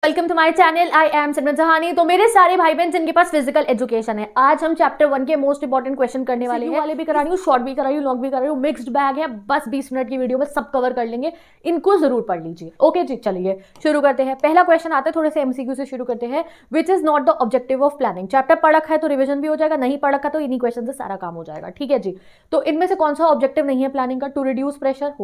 Welcome to my channel. I am Simran Sahni. तो मेरे सारे भाई बहन जिनके पास फिजिकल एजुकेशन है, आज हम चैप्टर 1 के मोस्ट इंपॉर्टेंट क्वेश्चन करने वाले हैं। वाले भी करा रही हूँ, शॉर्ट भी करा रही हूँ, लॉन्ग भी करा रही हूँ, मिक्स्ड बैग है। बस 20 मिनट की वीडियो में सब कवर कर लेंगे, इनको जरूर पढ़ लीजिए। ओके जी, चलिए शुरू करते हैं। पहला क्वेश्चन आता है, थोड़े से एमसीक्यू से शुरू करते हैं। Which is not the objective of planning. Chapter पढ़ रखा है तो रिविजन भी हो जाएगा, नहीं पढ़ रखा तो इन्हीं क्वेश्चन से सारा काम हो जाएगा। ठीक है जी। तो इनमें से कौन सा ऑब्जेक्टिव नहीं है प्लानिंग का? To reduce pressure,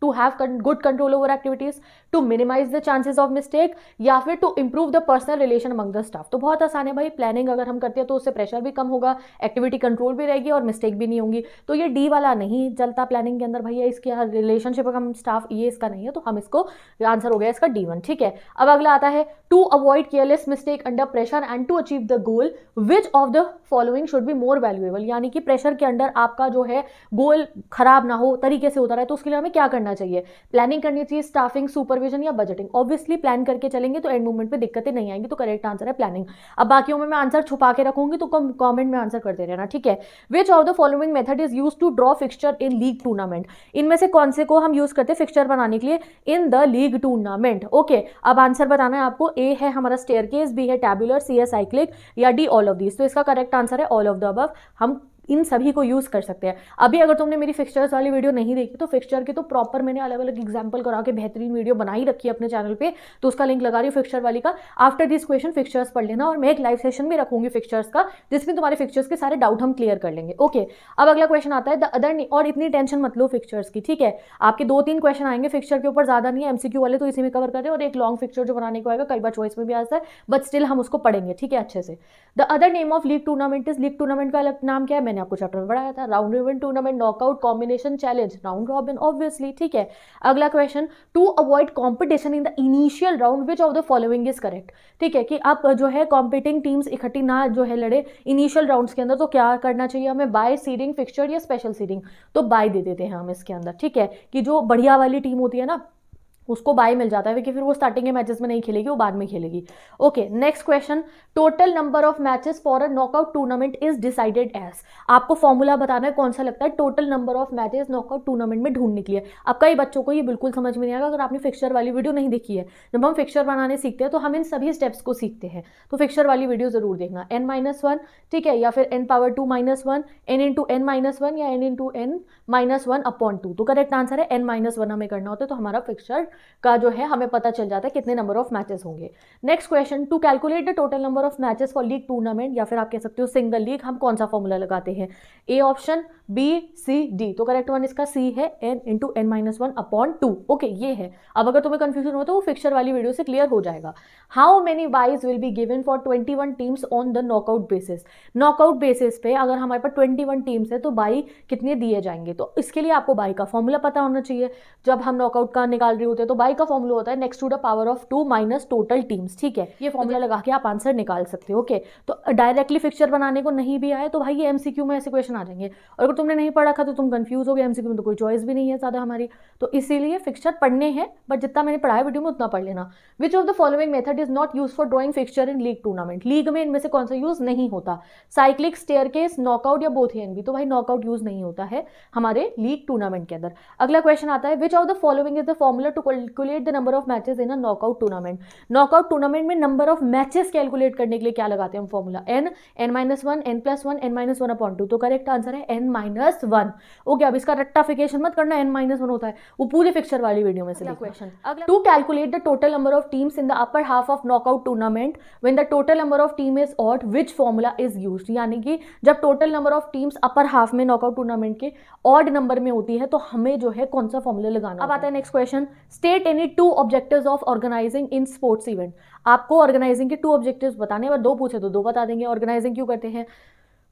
to have good control over activities, to minimise the chances of mistake, या फिर to improve the personal relation among the staff. तो बहुत आसान है भाई, प्लानिंग अगर हम करते हैं तो उससे प्रेशर भी कम होगा, एक्टिविटी कंट्रोल भी रहेगी और मिस्टेक भी नहीं होंगी। तो ये डी वाला नहीं चलता प्लानिंग के अंदर भैया, इसके रिलेशनशिप हम स्टाफ, ये इसका नहीं है, तो हम इसको आंसर हो गया इसका D1। ठीक है। अब अगला आता है, to avoid careless mistake under pressure and to achieve the goal, which of the following should be more valuable. यानी कि प्रेशर के अंडर आपका जो है गोल खराब ना हो, तरीके से होता रहे, तो उसके लिए हमें क्या करना चाहिए? प्लानिंग करनी चाहिए, स्टाफिंग, सुपरविजन या बजटिंग। ऑब्वियसली प्लान करके चलेंगे तो एंड मूवमेंट पे दिक्कतें नहीं आएंगी, तो करेक्ट आंसर है प्लानिंग। अब बाकियों में मैं आंसर छुपा के रखूंगी, तो कमेंट में आंसर करते रहना। ठीक है। Which of the following method is use to draw fixture in league tournament. इनमें से कौन से को हम यूज करते हैं फिक्सचर बनाने के लिए in the league tournament? Okay, अब आंसर बताना है आपको। ए है हमारा स्टेयरकेस, बी है टैबुलर, सी है साइक्लिक, या डी ऑल ऑफ दीज। तो इसका करेक्ट आंसर है ऑल ऑफ द अबव। हम इन सभी को यूज कर सकते हैं। अभी अगर तुमने मेरी फिक्सचर्स वाली वीडियो नहीं देखी तो फिक्सचर की तो प्रॉपर मैंने अलग अलग एग्जांपल करा के बेहतरीन वीडियो बनाई रखी है अपने चैनल पे, तो उसका लिंक लगा रही हूँ फिक्सचर वाली का। आफ्टर दिस क्वेश्चन फिक्सचर्स पढ़ लेना, और मैं एक लाइव सेशन भी रखूंगी फिक्सचर्स का, जिसमें तुम्हारे फिक्सचर्स के सारे डाउट हम क्लियर कर लेंगे। ओके, अब अगला क्वेश्चन आता है द अदर। और इतनी टेंशन मत लो फिक्सचर्स की, ठीक है। आपके 2-3 क्वेश्चन आएंगे फिक्सचर के ऊपर, ज्यादा नहीं है, एमसीक्यू वाले तो इसी में कवर कर रहे हैं, और एक लॉन्ग फिक्सचर जो बनाने को आएगा, कई बार चॉइस में भी आता है, बट स्टिल हम उसको पढ़ेंगे, ठीक है, अच्छे से। The other name of league tournament is. League tournament का अलग नाम क्या है? मैंने आपको चैप्टर में पढ़ाया था। Round robin tournament, knockout, combination, challenge, round robin obviously. ठीक है। अगला question, to avoid competition in the initial round, which of the following is correct. ठीक है, कि आप जो है कॉम्पिटिंग टीम्स इकट्ठी ना जो है लड़े इनिशियल राउंड्स के अंदर, तो क्या करना चाहिए हमें? बाय सीडिंग, फिक्सचर या स्पेशल सीडिंग। तो बाय दे देते हैं हम इसके अंदर। ठीक है, कि जो बढ़िया वाली टीम होती है ना उसको बाय मिल जाता है, क्योंकि फिर वो स्टार्टिंग के मैचेस में नहीं खेलेगी, वो बाद में खेलेगी। Okay, next question, total number of matches for a knockout tournament is decided as. आपको फॉर्मूला बताना है कौन सा लगता है total number of matches knockout tournament में ढूंढने के लिए। अब कई बच्चों को ये बिल्कुल समझ में नहीं आएगा अगर आपने फिक्सचर वाली वीडियो नहीं देखी है। जब हम फिक्सचर बनाने सीखते हैं तो हम इन सभी स्टेप्स को सीखते हैं, तो फिक्सचर वाली वीडियो जरूर देखना। n-1, ठीक है, या फिर n⁻2-1, n×n-1, या n×n-1/2। तो करेक्ट आंसर है n-1 हमें करना होता है, तो हमारा फिक्सचर का जो है हमें पता चल जाता है कितने नंबर ऑफ मैचेस होंगे। Next question, to calculate the total number of matches for league tournament, या फिर आप कह सकते हो सिंगल लीग, हम कौन सा फॉर्मूला लगाते हैं? A option, B, C, D. तो करेक्ट वन इसका सी है, n×n-1/2। ओके, ये है। अब अगर तुम्हें कंफ्यूजन हो तो वो फिक्सचर वाली वीडियो से क्लियर हो जाएगा। How many byes will be given for 21 teams on the knockout basis. Knockout basis पे अगर हमारे पास 21 टीम्स है तो बाई कितने दिए जाएंगे? तो इसके लिए आपको बाई का फॉर्मूला पता होना चाहिए। जब हम नॉकआउट का निकाल रहे होते हैं तो बाई का फॉर्मूला होता है next to the power of 2 minus total teams. ठीक है, ये फॉर्मूला लगा के आप आंसर निकाल सकते हो। ओके, तो डायरेक्टली फिक्सचर बनाने को नहीं भी आए तो भाई ये एमसीक्यू में ऐसे क्वेश्चन आ जाएंगे, और अगर तुमने नहीं पढ़ा था तो तुम कंफ्यूज हो गए। एमसीक्यू में तो कोई चॉइस भी नहीं है ज्यादा हमारी, तो इसीलिए फिक्सचर पढ़ने हैं, बट जितना मैंने पढ़ाया वीडियो में उतना पढ़ लेना। विच of the following method is not use for drawing fixture in league tournament. League में इनमें से कौन सा यूज नहीं होता? साइक्लिक, स्टेयरकेस, नॉकआउट या बोथ एंड बी। तो भाई नॉकआउट यूज नहीं होता है हमारे लीग टूर्नामेंट के अंदर। अगला क्वेश्चन आता है, which of the following is the formula to calculate the number of matches in a knockout tournament. Knockout tournament में नंबर ऑफ मैचेस कैलकुलेट करने के लिए क्या लगाते हैं हम formula? n, n-1, n+1, n-1/2। तो करेक्ट आंसर है n-1। ओके, अब इसका रट्टाफिकेशन मत करना, n-1 होता है, वो पूरे फिक्सचर वाली वीडियो में से। Question, to calculate the total number of teams in the upper half of knockout tournament when the total number of team is odd, which formula is used. यानी कि जब total number of teams upper half में knockout tournament के odd number में होती है तो हमें जो है कौन सा फॉर्मूला लगाना। अब आता है next question, state any 2 objectives of organising in sports event. आपको ऑर्गेनाइजिंग के 2 ऑब्जेक्टिव्स बताने, और 2 पूछे तो 2 बता देंगे। ऑर्गेनाइजिंग क्यों करते हैं?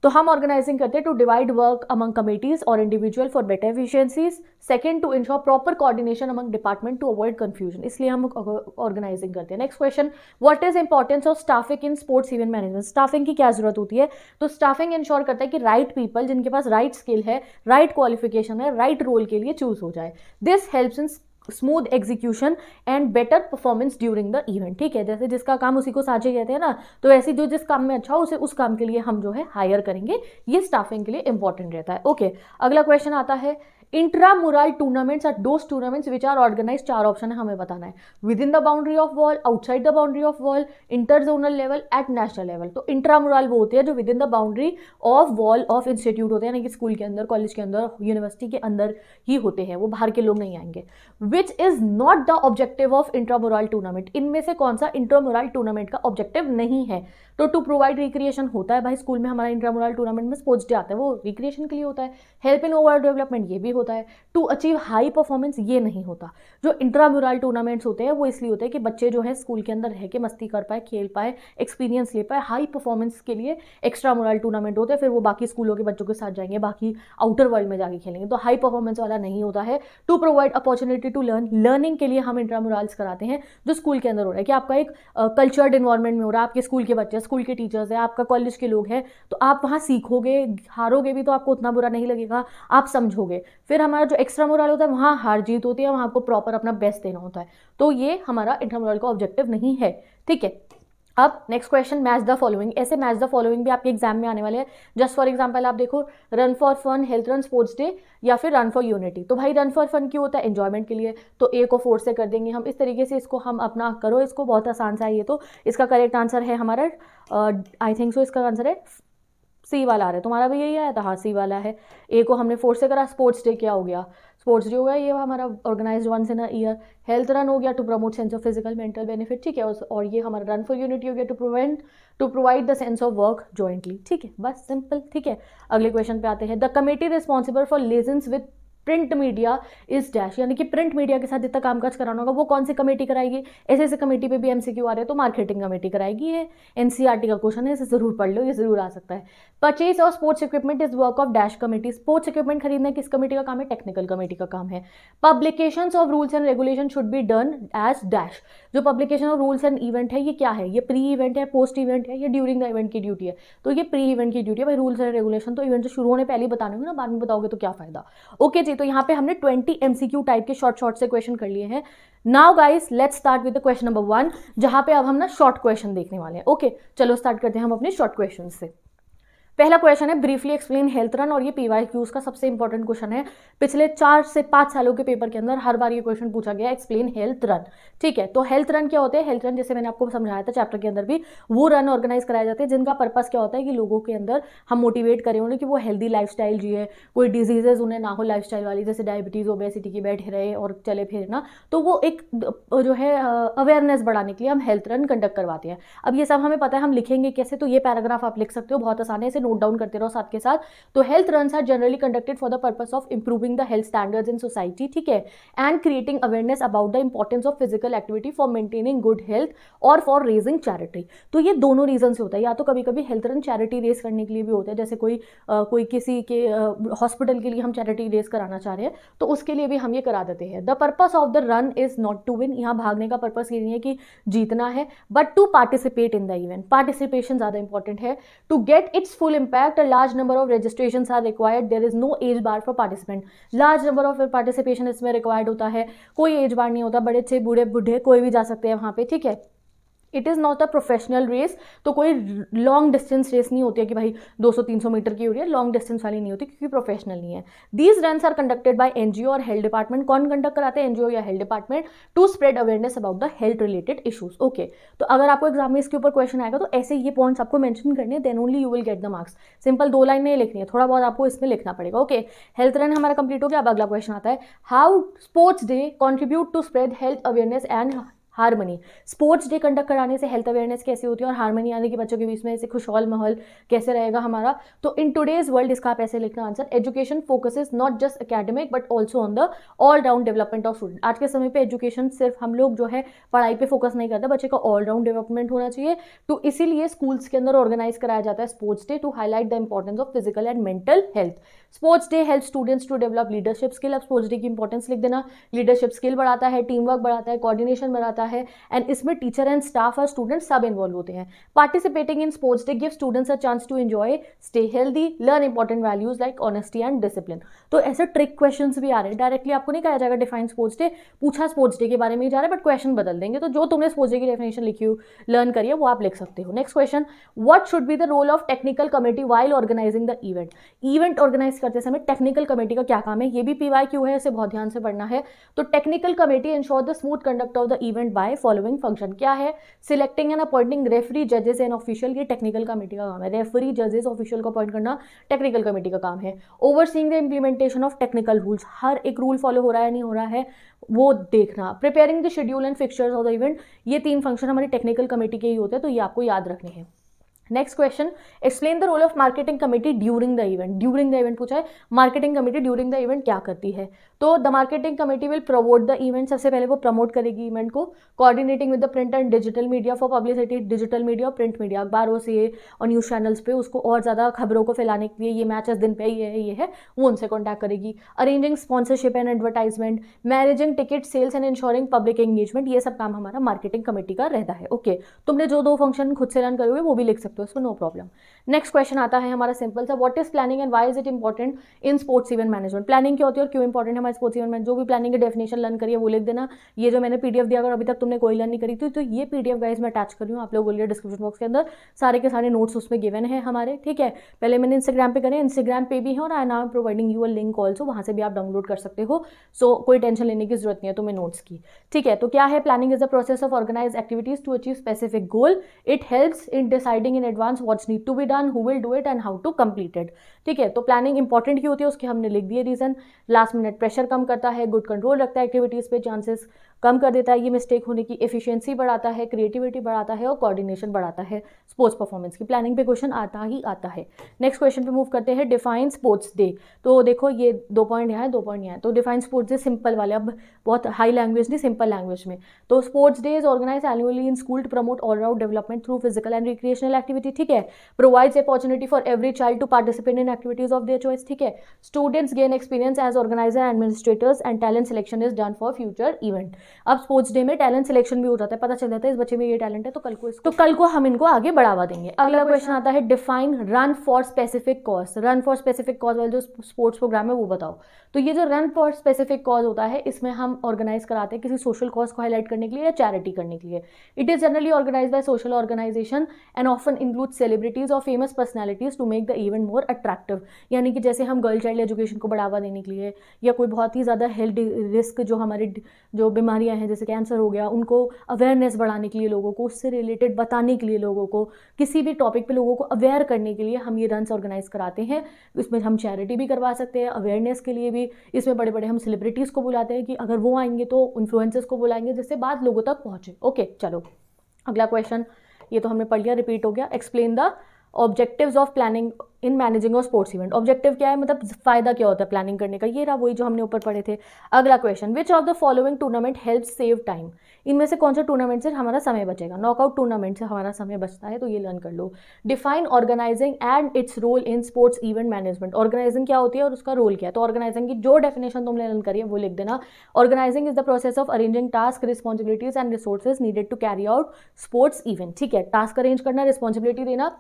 तो हम ऑर्गेनाइजिंग करते हैं to divide work among committees और individual for better efficiencies. Second, to ensure proper coordination among department to avoid confusion, इसलिए हम ऑर्गेनाइजिंग करते हैं। Next question, what is importance of staffing in sports event management. Staffing की क्या जरूरत होती है? तो स्टाफिंग इंश्योर करता है कि राइट पीपल, जिनके पास राइट स्किल है, राइट क्वालिफिकेशन है, राइट रोल के लिए चूज हो जाए। This helps in smooth execution and better performance during the event. ठीक है, जैसे जिसका काम उसी को साझे कहते हैं ना, तो ऐसे जो जिस काम में अच्छा हो उसे उस काम के लिए हम जो है हायर करेंगे, ये स्टाफिंग के लिए इंपॉर्टेंट रहता है। ओके, अगला क्वेश्चन आता है, intramural tournaments are those tournaments which are organise, 4 option है, हमें बताना है। Within the boundary of wall, outside the boundary of wall, inter zonal level, at national level. तो इंट्रामुरल वो होते हैं जो within the boundary of wall of institute होते हैं, यानी कि स्कूल के अंदर, कॉलेज के अंदर, यूनिवर्सिटी के अंदर ही होते हैं, वो बाहर के लोग नहीं आएंगे। Which is not the objective of intramural tournament, इनमें से कौन सा इंट्रामुरल टूर्नामेंट का ऑब्जेक्टिव नहीं है? तो टू प्रोवाइड रिक्रिएशन होता है भाई, स्कूल में हमारा इंट्रामुरल टूर्नामेंट में स्पोर्ट्स डे आता है, वो रिक्रिएशन के लिए होता है। हेल्प इन ओवरऑल डेवलपमेंट, ये भी होता है। टू अचीव हाई परफॉर्मेंस, ये नहीं होता। जो इंट्रामुरल टूर्नामेंट्स होते हैं वो इसलिए होते हैं कि बच्चे जो है स्कूल के अंदर रह के मस्ती कर पाए, खेल पाए, एक्सपीरियंस ले पाए। हाई परफॉर्मेंस के लिए एक्स्ट्रामुरल टूर्नामेंट होते हैं, फिर वो बाकी स्कूलों के बच्चों के साथ जाएंगे, बाकी आउटर वर्ल्ड में जाके खेलेंगे, तो हाई परफॉर्मेंस वाला नहीं होता है। To provide opportunity to learn, learning के लिए हम इंट्रामुरल्स कराते हैं जो स्कूल के अंदर हो रहा है, कि आपका एक कल्चर्ड इन्वायरमेंट में हो रहा है, आपके स्कूल के बच्चे, स्कूल के टीचर्स हैं, आपका कॉलेज के लोग हैं, तो आप वहाँ सीखोगे, हारोगे भी तो आपको उतना बुरा नहीं लगेगा, आप समझोगे। फिर हमारा जो एक्स्ट्रा मोरल होता है वहाँ हार जीत होती है, वहाँ आपको प्रॉपर अपना बेस्ट देना होता है, तो ये हमारा इंट्रामुरल का ऑब्जेक्टिव नहीं है, ठीक है। अब next question, match the following. ऐसे मैच द फॉलोइंग भी आपके एग्जाम में आने वाले हैं। जस्ट फॉर एग्जांपल आप देखो, run for fun, health run, sports day, या फिर रन फॉर यूनिटी। तो भाई रन फॉर फन क्यों होता है? एंजॉयमेंट के लिए, तो ए को 4 से कर देंगे हम। इस तरीके से इसको हम अपना करो, इसको बहुत आसान सा है ये। तो इसका करेक्ट आंसर है हमारा, आई थिंक सो इसका आंसर है सी वाला आ रहा है। तुम्हारा भी यही आया था? हाँ, सी वाला है। ए को हमने 4 से करा। स्पोर्ट्स डे क्या हो गया? स्पोर्ट्स डे हो गया ये हमारा organised once in a year. Health run हो गया to promote sense of physical mental benefit, ठीक है। और ये हमारा रन फॉर यूनिटी हो गया to provide the sense of work jointly, ठीक है, बस सिंपल, ठीक है। अगले क्वेश्चन पे आते हैं। The committee responsible for liaisons with print media is dash, यानी कि प्रिंट मीडिया के साथ जितना कामकाज कराना होगा वो कौन सी कमेटी कराएगी? ऐसे कमेटी पे भी एमसीक्यू आ रहे हैं, तो मार्केटिंग कमेटी कराएगी। ये एनसीईआरटी का क्वेश्चन है, इसे जरूर पढ़ लो, ये जरूर आ सकता है। Purchase of sports equipment is work of dash committee, sports equipment खरीदना किस कमेटी का काम है? टेक्निकल कमेटी का काम है। Publications of rules and regulation should be done as dash, जो publication of rules and event है ये क्या है? ये प्री इवेंट है, पोस्ट इवेंट है, ये ड्यूरिंग द इवेंट की ड्यूटी है? तो ये प्री इवेंट की ड्यूटी है भाई। रूल्स एंड रेगुलेशन तो इवेंट से शुरू होने पहले ही बताने होंगे ना, बाद में बताओगे तो क्या फायदा। ओके जी, तो यहाँ पे हमने 20 एमसीक्यू टाइप के शॉर्ट से क्वेश्चन कर लिए हैं। Now guys let's start with the question number 1, जहां पे अब हम ना शॉर्ट क्वेश्चन देखने वाले हैं। ओके, चलो स्टार्ट करते हैं हम अपने शॉर्ट क्वेश्चन से। पहला क्वेश्चन है ब्रीफली एक्सप्लेन हेल्थ रन, और ये पीवाईक्यूज का सबसे इंपॉर्टेंट क्वेश्चन है। पिछले 4 से 5 सालों के पेपर के अंदर हर बार ये क्वेश्चन पूछा गया, एक्सप्लेन हेल्थ रन, ठीक है। तो हेल्थ रन क्या होते हैं? हेल्थ रन जैसे मैंने आपको समझाया था चैप्टर के अंदर भी, वो रन ऑर्गेनाइज कराए जाते हैं जिनका पर्पस क्या होता है कि लोगों के अंदर हम मोटिवेट करें उन्हें कि वो हेल्दी लाइफस्टाइल जिए, कोई डिजीजेज उन्हें ना हो लाइफस्टाइल वाली, जैसे डायबिटीज, ओबेसिटी की, बैठे रहे और चले फिरे ना, तो वो एक जो है अवेयरनेस बढ़ाने के लिए हम हेल्थ रन कंडक्ट करवाते हैं। अब ये सब हमें पता है, हम लिखेंगे कैसे? तो ये पैराग्राफ आप लिख सकते हो, बहुत आसान है, इसे नोट डाउन करते रहो के साथ। तो health runs are generally conducted for the purpose of improving the health standards in society, ठीक है, and creating awareness about the importance of physical activity for maintaining good health और फॉर रेजिंग चैरिटी। तो ये दोनों reason से होता है, या तो कभी कभी हेल्थ रन चैरिटी रेस करने के लिए भी होता है, जैसे कोई किसी के हॉस्पिटल के लिए हम चैरिटी रेस कराना चाह रहे हैं तो उसके लिए भी हम ये करा देते हैं। The purpose of the run is not to win, यहाँ भागने का पर्पस ये नहीं है कि जीतना है, but to participate in the event, participation ज्यादा इंपॉर्टेंट है। To get its full impact a large number of registrations are required, there is no age bar for participant, large number of participation इसमें required होता है, कोई as बार नहीं होता, बड़े अच्छे बूढ़े बुढ़े कोई भी जा सकते हैं वहाँ पे, ठीक है। It is not a professional race, तो कोई लॉन्ग डिस्टेंस रेस नहीं होती है कि भाई 200-300 मीटर की हो रही है, लॉन्ग डिस्टेंस वाली नहीं होती क्योंकि प्रोफेशनल नहीं है। These runs are conducted by NGO और हेल्थ डिपार्टमेंट, कौन कंडक्ट कराते हैं? एनजीओ या health department, to spread awareness about the health related issues. Okay, तो अगर आपको एग्जाम में इसके ऊपर क्वेश्चन आएगा तो ऐसे ये पॉइंट्स आपको मेंशन करने, then only you will get the marks. Simple 2 line में लिखनी है, थोड़ा बहुत आपको इसमें लिखना पड़ेगा। ओके, हेल्थ रन हमारा कंप्लीट हो गया। अब अगला क्वेश्चन आता है, how sports day contribute to spread health awareness and harmony. Sports day conduct कराने से हेल्थ अवेयरनेस कैसे होती है और हारमनी आने की बच्चों के बीच में ऐसे खुशहाल माहौल कैसे रहेगा हमारा? तो इन टुडेज वर्ल्ड इसका आप ऐसे लिखना answer, education focuses not just academic but also on the all round development of student. आज के समय पे एजुकेशन सिर्फ हम लोग जो है पढ़ाई पे फोकस नहीं करते, बच्चे का ऑल राउंड डेवलपमेंट होना चाहिए। तो इसीलिए स्कूल्स के अंदर ऑर्गेनाइज कराया जाता है sports day to highlight the importance of physical and mental health. Sports day help students to develop leadership skill. अब स्पोर्ट्स डे की इंपॉर्टेंस लिख देना, लीडरशिप स्किल बढ़ाता है, टीम वर्क बढ़ाता है, कोऑर्डिनेशन बढ़ाता होता है एंड इसमें टीचर एंड स्टाफ और स्टूडेंट सब इन्वॉल्व होते हैं। Participating in sports day give students a chance to enjoy, stay healthy, learn important values like honesty and discipline. तो ऐसे ट्रिक क्वेश्चंस भी आ रहे हैं, डायरेक्टली आपको नहीं कहा जाएगा डिफाइन स्पोर्ट्स डे, पूछा स्पोर्ट्स डे के बारे में ही जा रहा है बट क्वेश्चन बदल देंगे। तो जो तुमने स्पोर्ट्स डे की डेफिनेशन लिखी हो लर्न करिए वो आप लिख सकते हो। Next question, what should be the role of technical committee while organising the event. Event organise करते समय टेक्निकल कमेटी का क्या काम है, ये भी PYQ है, इसे बहुत ध्यान से पढ़ना है। तो technical committee ensure the smooth conduct of the event by following function. क्या है, सिलेक्टिंग एंड अपॉइंटिंग रेफरी, जजेस एंड ऑफिशियल, ये टेक्निकल कमेटी का काम है। रेफरी, जजेस, ऑफिशियल को अपॉइंट करना टेक्निकल कमेटी का काम है। Overseeing the implementation of technical rules, हर एक रूल फॉलो हो रहा है नहीं हो रहा है वो देखना। Preparing the schedule and fixtures of the event, ये 3 फंक्शन हमारी टेक्निकल कमेटी के ही होते हैं, तो ये आपको याद रखने हैं। Next question, explain the role of marketing committee during the event. During the event पूछा है, marketing committee during the event क्या करती है। तो the marketing committee will promote the event, सबसे पहले वो प्रमोट करेगी इवेंट को। Coordinating with the print and digital media for publicity, digital media और प्रिंट मीडिया, अखबारों से और न्यूज़ चैनल्स पे उसको और ज़्यादा खबरों को फैलाने के लिए, ये मैच इस दिन पे ये है वो उनसे कॉन्टैक्ट करेगी। Arranging sponsorship and advertisement, managing ticket sales and ensuring public engagement, ये सब काम हमारा मार्केटिंग कमेटी का रहता है। ओके, तुमने जो 2 फंक्शन खुद से रन करोगे वो भी लिख सकते हो, इसमें नो प्रॉब्लम। नेक्स्ट क्वेश्चन आता है हमारा सिंपल सा, what is planning and why is it important in sports event management. Planning क्या होती है और क्यों इंपॉर्टेंट है हमारे स्पोर्ट्स इवेंट में। जो भी प्लानिंग की डेफिनेशन लर्न करिए वो लिख देना। ये जो मैंने PDF दिया अगर अभी तक तुमने कोई लर्न नहीं करी थी तो ये PDF गाइस मैं अटैच कर रही हूँ, आप लोग बोलिए डिस्क्रिप्शन बॉक्स के अंदर सारे के सारे नोट्स उसमें गिवन है हमारे, ठीक है। पहले मैंने इंस्टाग्राम पे करे, इंस्टाग्राम पे भी है और I now providing you a link also, वहाँ से भी आप डाउनलोड कर सकते हो। सो कोई टेंशन लेने की जरूरत नहीं है तुम्हें नोट्स की, ठीक है। तो क्या है, planning is the process of organise activities to achieve specific goal. It helps in deciding in advance what's need to be done, who will do it and how to complete it, ठीक है। तो planning important क्यों होती है उसके हमने लिख दिए रीजन। लास्ट मिनट प्रेशर कम करता है, गुड कंट्रोल रखता है एक्टिविटीज पे, चांसेस कम कर देता है ये मिस्टेक होने की, एफिशिएंसी बढ़ाता है, क्रिएटिविटी बढ़ाता है और कोऑर्डिनेशन बढ़ाता है स्पोर्ट्स परफॉर्मेंस की। प्लानिंग पे क्वेश्चन आता ही आता है। नेक्स्ट क्वेश्चन पे मूव करते हैं, डिफाइन स्पोर्ट्स डे। तो देखो ये 2 पॉइंट यहाँ है, 2 पॉइंट यहाँ है। तो डिफाइन स्पोर्ट्स डे सिंपल वाले, अब बहुत हाई लैंग्वेज नहीं, सिंपल लैंग्वेज में। तो sports day is organise annually in school to promote all round development through physical and recreational activity, ठीक है। Provides opportunity for every child to participate in activities of their choice, ठीक है। Students gain experience as organiser and administrators and talent selection is done for future event. अब sports day में talent selection भी हो जाता है, पता चल जाता है इस बच्चे में ये टैलेंट है तो कल को हम इनको आगे बढ़ावा देंगे। अगला क्वेश्चन आता है, define run for specific cause. Run for specific cause वाला जो स्पोर्ट्स प्रोग्राम है वो बताओ। तो ये जो रन फॉर स्पेसिफिक कॉज होता है इसमें हम ऑर्गेनाइज कराते हैं किसी सोशल कॉज को हाईलाइट करने के लिए या चैरिटी करने के लिए। It is generally organise by social organisation and often include celebrities और famous personalities to make the event more attractive. यानी कि जैसे हम गर्ल चाइल्ड एजुकेशन को बढ़ावा देने के लिए या कोई बहुत ही ज़्यादा हेल्थ रिस्क जो हमारी जो बीमारियां हैं जैसे कैंसर हो गया उनको अवेयरनेस बढ़ाने के लिए, लोगों को उससे रिलेटेड बताने के लिए, लोगों को किसी भी टॉपिक पे लोगों को अवेयर करने के लिए हम ये रन्स ऑर्गेनाइज कराते हैं। इसमें हम चैरिटी भी करवा सकते हैं, अवेयरनेस के लिए भी। इसमें बड़े बड़े हम सेलिब्रिटीज़ को बुलाते हैं कि अगर वो आएंगे तो इन्फ्लुएंसर्स को बुलाएंगे जिससे बात लोगों तक पहुँचे। ओके चलो अगला क्वेश्चन, ये तो हमने पढ़ लिया, रिपीट हो गया। Explain the objectives of planning in managing of sports event. Objective क्या है, मतलब फायदा क्या होता है प्लानिंग करने का, ये रहा वही जो हमने ऊपर पढ़े थे। अगला question, which of the following tournament help save time. इनमें से कौन सा टूर्नामेंट से हमारा समय बचेगा। नॉकआउट टूर्नामेंट से हमारा समय बचता है तो ये लर्न कर लो। Define organising and its role in sports event management. Organising क्या होती है और उसका रोल क्या है। तो ऑर्गेनाइजिंग की जो डेफिनेशन तुमने लर्न करी है वो लिख देना। Organising is the process of arranging task, responsibilities and resources needed to carry out sports event, ठीक है। टास्क अरेंज करना, रिस्पॉन्सिबिलिटी देना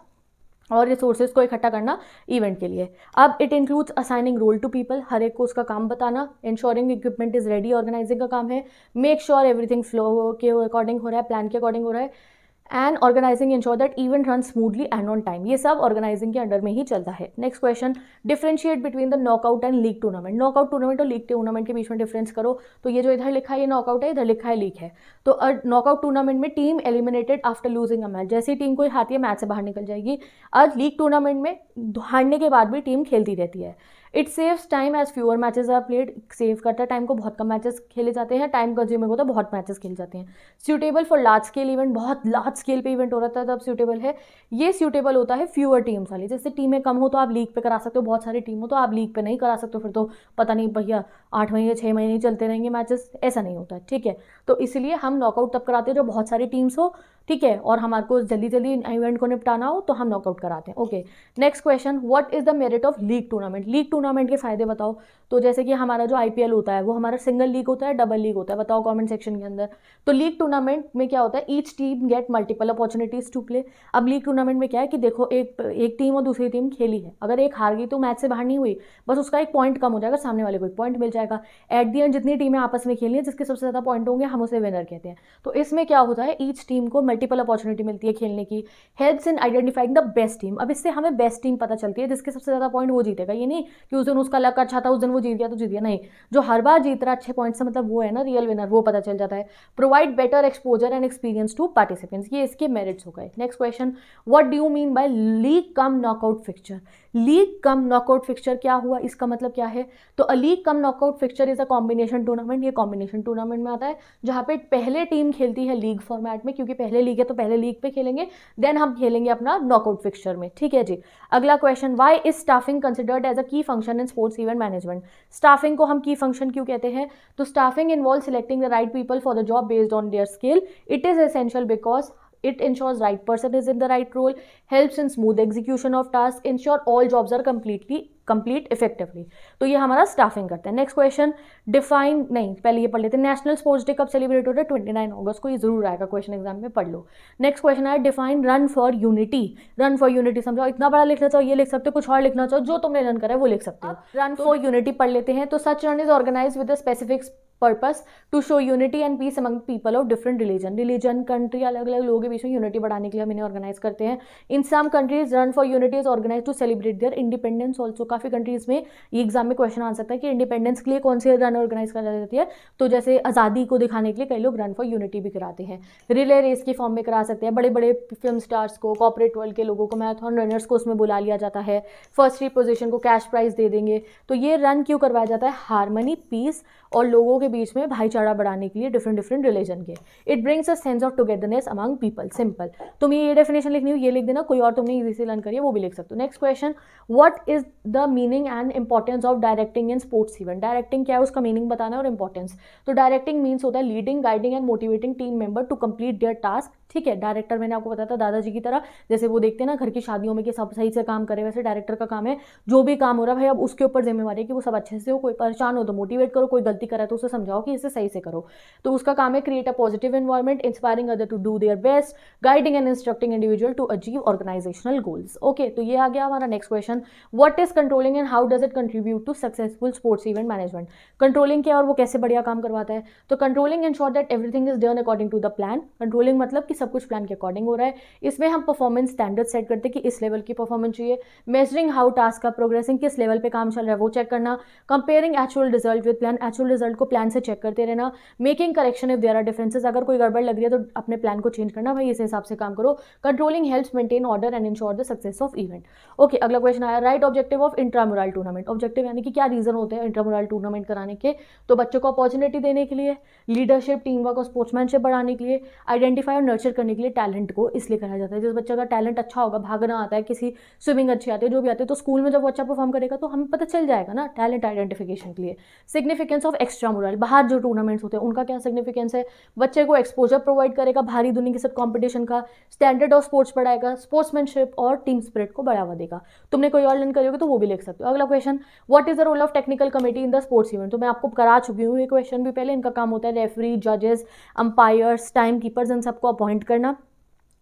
और रिसोर्सेज को इकट्ठा करना इवेंट के लिए। अब it includes assigning role to people, हर एक को उसका काम बताना। Ensuring equipment is ready, organising का काम है। मेक श्योर एवरीथिंग फ्लो के अकॉर्डिंग हो रहा है, प्लान के अकॉर्डिंग हो रहा है। And organising ensure that event run smoothly and on time. ये सब ऑर्गेनाइजिंग के अंडर में ही चलता है। Next question, differentiate between the knockout and league tournament. Knockout tournament और लीग टूर्नामेंट के बीच में डिफरेंस करो। तो ये जो इधर लिखा है ये नॉकआउट है, इधर लिखा है लीग है। तो नॉकआउट टूर्नामेंट में team eliminated after losing a match, जैसी टीम कोई हारती है मैच से बाहर निकल जाएगी। और लीग टूर्नामेंट में हारने के बाद भी टीम खेलती रहती है। It saves time as fewer matches are played, save करता है टाइम को, बहुत कम मैचेस खेले जाते हैं। टाइम कंज्यूमिंग होता है, बहुत मैचेस खेले जाते हैं। Suitable for large scale event, बहुत लार्ज स्केल पे इवेंट हो रहा था तब सूटेबल है। ये सूटेबल होता है फ्यूअर टीम्स वाली, जैसे टीमें कम हो तो आप लीग पे करा सकते हो, बहुत सारी टीम हो तो आप लीग पे नहीं करा सकते हो, फिर तो पता नहीं भैया 8 महीने 6 महीने चलते रहेंगे मैचेस, ऐसा नहीं होता है, ठीक है। तो इसलिए हम नॉकआउट तब कराते हैं जब बहुत सारी टीम्स हो, ठीक है, और हमारे को जल्दी जल्दी इवेंट को निपटाना हो तो हम नॉकआउट कराते हैं। Okay, next question, what is the merit of league tournament? League tournament के फायदे बताओ। तो जैसे कि हमारा जो आईपीएल होता है वो हमारा सिंगल लीग होता है, डबल लीग होता है, बताओ कमेंट सेक्शन के अंदर। तो लीग टूर्नामेंट में क्या होता है, each team get multiple opportunities to play. अब लीग टूर्नामेंट में क्या है कि देखो एक टीम और दूसरी टीम खेली है, अगर एक हार गई तो मैच से बाहर नहीं हुई, बस उसका एक पॉइंट कम हो जाएगा, सामने वाले को एक पॉइंट मिल जाएगा। एट दी एंड जितनी टीमें आपस में खेली है, जिसके सबसे ज्यादा पॉइंट होंगे हम उसे विनर कहते हैं। तो इसमें क्या होता है, ईच टीम को मल्टीपल अपॉर्चुनिटी मिलती है खेलने की। Helps in identifying the best team. अब इससे हमें बेस्ट टीम पता चलती है, जिसके सबसे ज्यादा पॉइंट वो जीतेगा। ये नहीं कि उस दिन उसका लक अच्छा था, उस दिन वो जीत गया तो जीत गया, नहीं, जो हर बार जीत रहा अच्छे पॉइंट से, मतलब वो है ना रियल विनर, वो पता चल जाता है। Provide better exposure and experience to participants, ये इसके मेरिट्स हो गए। Next question, what do you mean by league cum knockout fixture? League cum knockout fixture क्या हुआ, इसका मतलब क्या है? तो a league cum knockout fixture is a combination tournament. ये कॉम्बिनेशन टूर्नामेंट में आता है जहां पे पहले टीम खेलती है लीग फॉर्मेट में, क्योंकि पहले लीग है तो पहले लीग पे खेलेंगे, देन हम खेलेंगे अपना नॉकआउट फिक्चर में। ठीक है जी। अगला question, why is staffing considered as a key function in sports event management? Staffing को हम की फंक्शन क्यों कहते हैं? तो staffing involve selecting the right people for the job based on their skill. It is essential because it ensures right person is in the right role, helps in smooth execution of tasks, ensure all jobs are complete effectively। तो ये हमारा staffing करते हैं। Next question, define, नहीं पहले ये पढ़ लेते हैं। नेशनल स्पोर्ट्स डे कब सेलिब्रेट हो रहा है? 29 अगस्त को, ये जरूर आएगा क्वेश्चन एग्जाम में, पढ़ लो। नेक्स्ट क्वेश्चन है, define run for unity. Run for unity समझाओ, इतना बड़ा लिखना चाहो ये लिख सकते हो, कुछ और लिखना चाहो जो तुमने रन करा है वो लिख सकते हो। रन फॉर यूनिटी पढ़ लेते हैं। तो such run is organise with a specific purpose to show unity and peace among people of different religion country, अलग अलग लोगों के बीच में यूनिटी बढ़ाने के लिए हम इन्हें ऑर्गेनाइज करते हैं। In some countries run for unity is organise to celebrate their independence also. काफी कंट्रीज में ये एग्जाम में क्वेश्चन आ सकता है कि इंडिपेंडेंस के लिए कौन सी रन ऑर्गेनाइज कर जाती है। तो जैसे आज़ादी को दिखाने के लिए कई लोग रन फॉर यूनिटी भी कराते हैं। रिले रेस की फॉर्म में करा सकते हैं, बड़े बड़े फिल्म स्टार्स को, कॉर्पोरेट वर्ल्ड के लोगों को, मैराथन रनर्स को उसमें बुला लिया जाता है। फर्स्ट 3 पोजीशन को कैश प्राइज दे देंगे। तो ये रन क्यों करवाया जाता है? हार्मनी, पीस और लोगों के बीच में भाईचारा बढ़ाने के लिए, डिफरेंट रिलीजन के। It brings a sense of togetherness among people. Simple. तुम ये डेफिनेशन लिखनी हो ये लिख देना, कोई और तुमने इजी से लर्न करिए वो भी लिख सकते हो। Next question, what is the meaning and importance of directing in sports event? Directing क्या है उसका मीनिंग बताना और इंपॉर्टेंस। तो डायरेक्टिंग मीन्स होता है leading, guiding and motivating team member to complete their task. ठीक है, डायरेक्टर मैंने आपको बताया था दादाजी की तरह, जैसे वो देखते हैं ना घर की शादियों में कि सब सही से काम करे, वैसे डायरेक्टर का काम है जो भी काम हो रहा है भाई अब उसके ऊपर जिम्मेवारी है कि वो सब अच्छे से हो। कोई परेशान हो तो मोटिवेट करो, कोई गलती करा तो उसे समझाओ कि इसे सही से करो। तो उसका काम है create a positive environment, inspiring other to do their best, guiding and instructing individual to achieve organisational goals. Okay, तो ये आ गया हमारा next question, what is controlling and how does it contribute to successful sports event management? Controlling क्या और वो कैसे बढ़िया काम करवाता है? तो controlling ensure that everything is done according to the plan. Controlling मतलब कि सब कुछ प्लान के अकॉर्डिंग हो रहा है। इसमें हम परफॉर्मेंस स्टैंडर्ड सेट करते हैं कि इस लेवल की परफॉर्मेंस चाहिए। मेजरिंग हाउ टास्क का प्रोग्रेसिंग, किस लेवल पे काम चल रहा है वो चेक करना। Comparing actual result with plan, actual result को प्लान से चेक करते रहना। Making correction if there are differences, अगर कोई गड़बड़ लग रही है तो अपने प्लान को चेंज करना, भाई इस हिसाब से काम करो। Controlling helps maintain order and ensure the success of event. Okay, अगला क्वेश्चन आया, right objective of intramural tournament. Objective यानी कि क्या रीजन होते हैं इंट्रामुरल टूर्नामेंट कराने के? तो बच्चों को अपॉर्चुनिटी देने के लिए, लीडरशिप, टीम वर्क और स्पोर्ट्समैनशिप बढ़ाने के लिए, आइडेंटिफाई और नर्चर करने के लिए टैलेंट को इसलिए कराया जाता है। जिस बच्चे का टैलेंट अच्छा होगा, भागना आता है, किसी स्विमिंग अच्छी आती है, जो भी आती है, तो स्कूल में जब वो अच्छा परफॉर्म करेगा तो हमें पता चल जाएगा ना टैलेंट आइडेंटिफिकेशन के लिए। सिग्निफिकेंस ऑफ एक्स्ट्रामुरल, बाहर जो टूर्नामेंट्स होते हैं उनका क्या सिग्निफिकेंस है? बच्चे को एक्सपोजर प्रोवाइड करेगा भारी दुनिया के साथ कॉम्पिटिशन का, स्टैंडर्ड ऑफ स्पोर्ट्स बढ़ाएगा, स्पोर्ट्समैनशिप और टीम स्पिरिट को बढ़ावा देगा। तुमने कोई और लर्न करोगे तो वो भी लिख सकते हो। अगला question, what is the role of technical committee in the sports event? तो मैं आपको करा चुकी हूँ ये क्वेश्चन भी पहले। इनका काम होता है रेफरी, जजेस, अंपायर्स, टाइम कीपर्स, इन सबको अपॉइंट करना।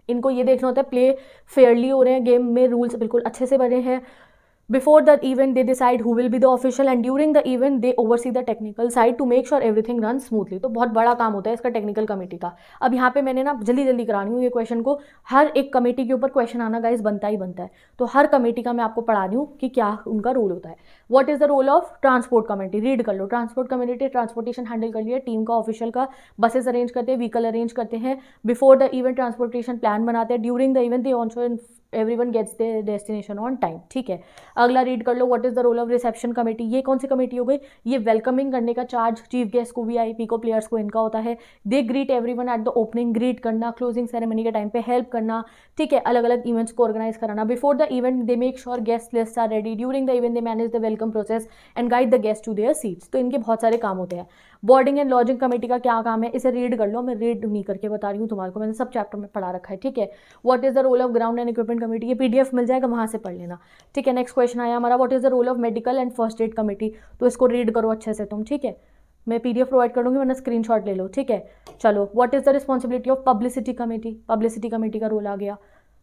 इनको ये देखना होता है प्ले फेयरली हो रहे हैं, गेम में रूल्स बिल्कुल अच्छे से बने हैं। Before the event, they decide who will be the official and during the event, they oversee the technical side to make sure everything runs smoothly। तो बहुत बड़ा काम होता है इसका टेक्निकल कमेटी का। अब यहाँ पे मैंने ना जल्दी करानी हूँ ये क्वेश्चन को, हर एक कमेटी के ऊपर क्वेश्चन आना गाइस बनता ही बनता है। तो हर कमेटी का मैं आपको पढ़ा रही हूँ कि क्या उनका रोल होता है। What is the role of transport committee? Read कर लो। ट्रांसपोर्ट कमेटी ट्रांसपोर्टेशन हैंडल कर लिया, टीम का, ऑफिशियल का, बसेस अरेंज करते हैं, व्हीकल अरेंज करते हैं। Before the event transportation plan बनाते हैं। During the event they also everyone gets their destination on time. ठीक है, अगला रीड कर लो, what is the role of reception committee? ये कौन सी कमेटी हो गई? ये वेलकमिंग करने का चार्ज चीफ गेस्ट को, वीआईपी को, प्लेयर्स को इनका होता है। They greet everyone at the opening, greet करना, क्लोजिंग सेरेमनी के टाइम पे हेल्प करना। ठीक है, अलग अलग इवेंट्स को ऑर्गेनाइज कराना। Before the event they make sure guest list are ready. During the event they manage the welcome process and guide the guest to their seats. तो इनके बहुत सारे काम होते हैं। बोर्डिंग एंड लॉजिंग कमेटी का क्या काम है, इसे रीड कर लो, मैं रीड नहीं करके बता रही हूँ तुम्हारे को, मैंने सब चैप्टर में पढ़ा रखा है, ठीक है। What is the role of ground and equipment committee, ये पीडीएफ मिल जाएगा, वहाँ से पढ़ लेना, ठीक है। नेक्स्ट क्वेश्चन आया हमारा, what is the role of medical and first aid committee, तो इसको रीड करो अच्छे से तुम, ठीक है। मैं पीडीएफ प्रोवाइड करूँगी, वरना स्क्रीनशॉट ले लो, ठीक है। चलो, what is the responsibility of publicity committee, publicity committee का रोल आ गया,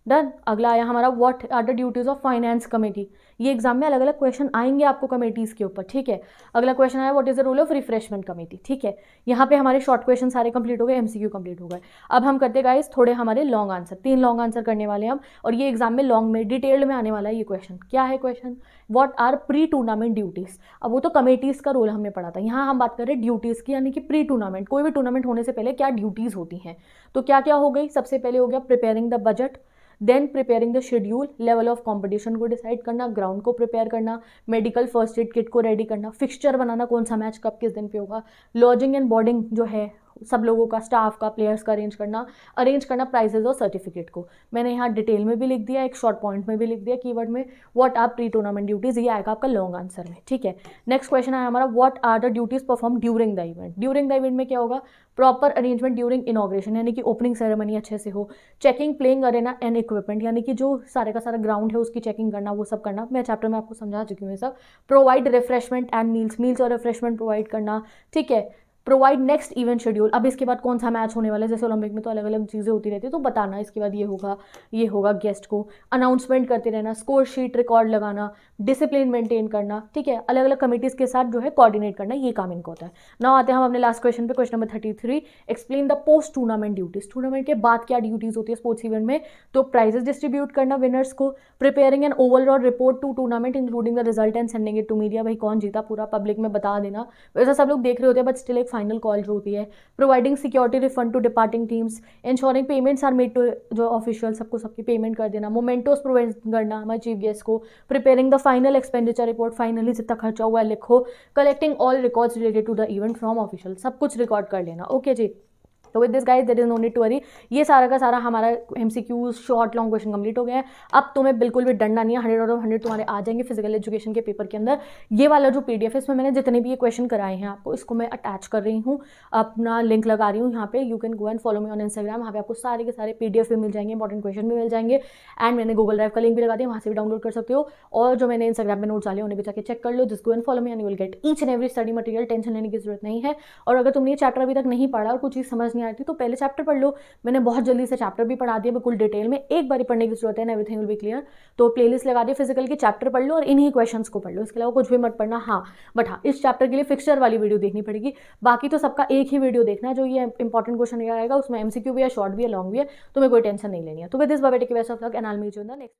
डन। अगला आया हमारा, what are the duties of finance committee, ये एग्जाम में अलग अलग क्वेश्चन आएंगे आपको कमेटीज के ऊपर, ठीक है। अगला क्वेश्चन आया, what is the role of refreshment committee, ठीक है। यहाँ पे हमारे शॉर्ट क्वेश्चन सारे कंप्लीट हो गए, एमसीक्यू कंप्लीट हो गए। अब हम करते गाइस थोड़े हमारे लॉन्ग आंसर, 3 लॉन्ग आंसर करने वाले हैं हम, और ये एग्जाम में लॉन्ग में डिटेल्ड में आने वाला है ये क्वेश्चन। क्या है question, what are pre tournament duties, अब वो तो कमेटीज का रोल हमने पढ़ा था, यहाँ हम बात कर रहे हैं ड्यूटीज की, यानी कि प्री टूर्नामेंट, कोई भी टूर्नामेंट होने से पहले क्या ड्यूटीज होती हैं। तो क्या क्या हो गई, सबसे पहले हो गया preparing the budget, then preparing the schedule, level of competition को डिसाइड करना, ग्राउंड को प्रिपेयर करना, मेडिकल फर्स्ट एड किट को रेडी करना, फिक्सचर बनाना कौन सा मैच कब किस दिन पे होगा, लॉजिंग एंड बोर्डिंग जो है सब लोगों का, स्टाफ का, प्लेयर्स का अरेंज करना प्राइजेज और सर्टिफिकेट को। मैंने यहाँ डिटेल में भी लिख दिया, एक शॉर्ट पॉइंट में भी लिख दिया कीवर्ड में, what are pre tournament duties, ये आएगा आपका लॉन्ग आंसर में, ठीक है। नेक्स्ट क्वेश्चन है हमारा, what are the duties perform during the event, during the event में क्या होगा, प्रॉपर अरेंजमेंट ड्यूरिंग इनॉग्रेशन, यानी कि ओपनिंग सेरेमनी अच्छे से हो, checking playing Arena and equipment, यानी कि जो सारे का सारा ग्राउंड है उसकी चेकिंग करना, वो सब करना, मैं चैप्टर में आपको समझा चुकी हूँ ये सब। प्रोवाइड रिफ्रेशमेंट एंड मील्स और रिफ्रेशमेंट प्रोवाइड करना, ठीक है। प्रोवाइड नेक्स्ट इवेंट शेड्यूल, अब इसके बाद कौन सा मैच होने वाला है, जैसे ओलंपिक में तो अलग अलग चीज़ें होती रहती है, तो बताना इसके बाद ये होगा गेस्ट को, अनाउंसमेंट करते रहना, स्कोर शीट रिकॉर्ड लगाना, डिसिप्लिन मेंटेन करना, ठीक है। अलग अलग कमिटीज़ के साथ जो है कोऑर्डिनेट करना, ये काम इनका होता है। नाउ आते हैं हम अपने लास्ट क्वेश्चन पे, question number 33, explain the post tournament duties, tournament के बाद क्या ड्यूटीज होती है स्पोर्ट्स इवेंट में, तो प्राइजेस डिस्ट्रीब्यूट करना विनर्स को, preparing an overall report to tournament including the result and sending it to media, भाई कौन जीता पूरा पब्लिक में बता देना, वैसा सब लोग देख रहे होते हैं बट स्टिल एक फाइनल कॉल जो होती है, providing security refund to departing teams, ensuring payments are made to, जो ऑफिशियल सबको सबकी पेमेंट कर देना, मोमेंटोस प्रोवाइड करना हमारे चीफ गेस्ट को, preparing the final expenditure report, finally जितना खर्चा हुआ है लिखो, collecting all records related to the event from official, सब कुछ रिकॉर्ड कर लेना, ओके जी। तो with this guys there is no need to worry, ये सारा का सारा हमारा MCQs short long question complete हो गया है। अब तुम्हें बिल्कुल भी डरना नहीं है, 100 आउट ऑफ 100 तुम्हारे आ जाएंगे फिजिकल एजुकेशन के पेपर के अंदर। ये वाला जो पीडीएफ है इसमें मैंने जितने भी ये क्वेश्चन कराए हैं आपको, इसको मैं अटैच कर रही हूँ, अपना लिंक लगा रही हूँ यहाँ पे, you can go and follow me on Instagram, वहाँ पे आपको सारे के सारे पीडीएफ भी मिल जाएंगे, इंपॉर्टेंट क्वेश्चन भी मिल जाएंगे, एंड मैंने गूगल ड्राइव का लिंक भी लगा दिया, वहाँ से भी डाउनलोड कर सकते हो, और जो मैंने इंस्टाग्राम में नोट्स डाले उन्हें भी जाकर चेक कर लो, जिस go and follow me and you will gate each and every study material, tension लेने की जरूरत नहीं है। और अगर तुमने ये चैप्टर अभी तक नहीं पढ़ा और कुछ चीज़ समझ नहीं आती तो पहले चैप्टर पढ़ लो, मैंने बहुत जल्दी से चैप्टर भी पढ़ा दिया बिल्कुल डिटेल में, एक बार पढ़ने की जरूरत है, एवरीथिंग विल बी क्लियर। तो प्लेलिस्ट लगा दिया फिजिकल की, चैप्टर पढ़ लो और इन्हीं क्वेश्चंस को पढ़ लो, इसके अलावा कुछ भी मत पढ़ना। हाँ बट हाँ, इस चैप्टर के लिए फिक्सचर वाली वीडियो देखनी पड़ेगी, बाकी तो सबका एक ही वीडियो देखना है, जो ये इंपॉर्टेंट क्वेश्चन आएगा उसमें एमसीक्यू भी है, शॉर्ट भी है, लॉन्ग भी है, तुम्हें कोई टेंशन नहीं लेनी है। तो with this bye take care of luck and I will meet you in the next.